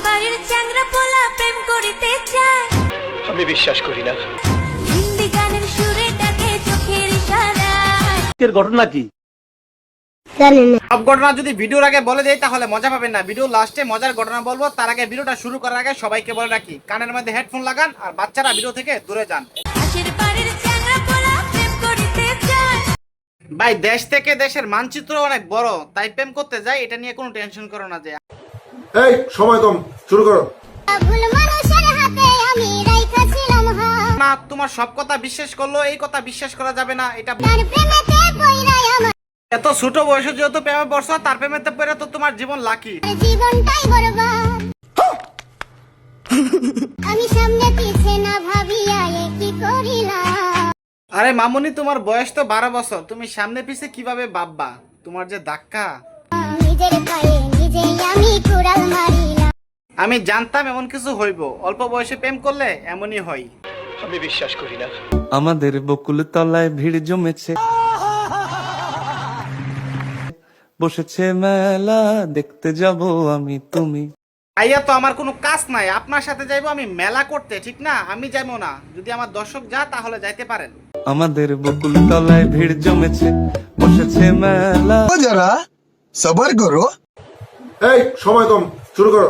বাড়ির চ্যাংড়া পোলা প্রেম করিতে চায়, আমি বিশ্বাস করি না। হিন্দি গানের সুরে ডাকে চোখের ইশারায়। এর ঘটনা কি? সব ঘটনা যদি ভিডিওর আগে বলে দেই তাহলে মজা পাবেন না। ভিডিও লাস্টে মজার ঘটনা বলবো, তার আগে ভিডিওটা শুরু করার আগে সবাইকে বলে রাখি কানের মধ্যে হেডফোন লাগান আর বাচ্চারা ভিডিও থেকে দূরে যান। পাশের বাড়ির চ্যাংড়া পোলা প্রেম করিতে চায়। ভাই দেশ থেকে দেশের মানচিত্র অনেক বড়, তাই প্রেম করতে যাই, এটা নিয়ে কোনো টেনশন করো না। যে এই সময় কম, শুরু করো। ভুল মানুষের হাতে আমি রাইখাছিলাম হাত, না তোমার সব কথা বিশ্বাস করলো, এই কথা বিশ্বাস করা যাবে না। এটা তার প্রেমেতে পইড়াই আমার এত ছোট বয়সে যেহেতু প্রেমে পড়ছো, তার প্রেমেতে পড়ে তো তোমার জীবন লাকি। জীবনটাই বরবাদ। আমি সামনে পিছে না ভাবিয়া এ কি করিলাম। আরে মামুনি, তোমার বয়স তো 12 বছর, তুমি সামনে পিছে কিভাবে ভাববা? তোমার যে ধাক্কা। নিজের পায়ে নিজেই আমি কুড়াল মারিলাম। আমি জানতাম এমন কিছু হইব, অল্প বয়সে প্রেম করলে এমনই হয়। আমি বিশ্বাস করি না। আমাদের বকুল তলায় ভিড় জমেছে, বসেছে মেলা, দেখতে যাব আমি তুমি। আইয়া তো আমার কোনো কাজ নাই, আপনার সাথে যাইবো আমি মেলা করতে, ঠিক না? আমি যাইবো না, যদি আমার দর্শক যা তাহলে যাইতে পারেন। আমাদের বকুল তলায় ভিড় জমেছে, বসেছে মেলা। जरा सबर करो। এই সময় কম, শুরু করো।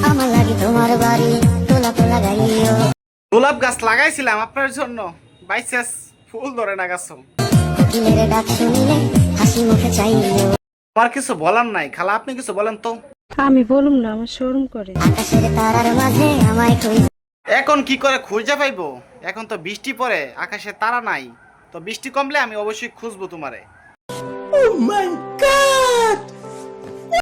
আমার লাগি তোমার বাড়ি তোলা তোলা গাইও। গোলাপ গাছ লাগাইছিলাম আপনার জন্য, বাইসেস ফুল ধরে না গাছ। কোকিলের ডাক শুনলে হাসি মুখে চাইও। আমার কিছু বলার নাই, খালা আপনি কিছু বলেন তো। আমি বলুম না, আমার শরম করে। আকাশের তারার মাঝে আমায় খুঁজ। এখন কি করে খুঁজে পাইবো? এখন তো বৃষ্টি পড়ে, আকাশে তারা নাই, তো বৃষ্টি কমলে আমি অবশ্যই খুঁজবো তোমারে। Oh my God!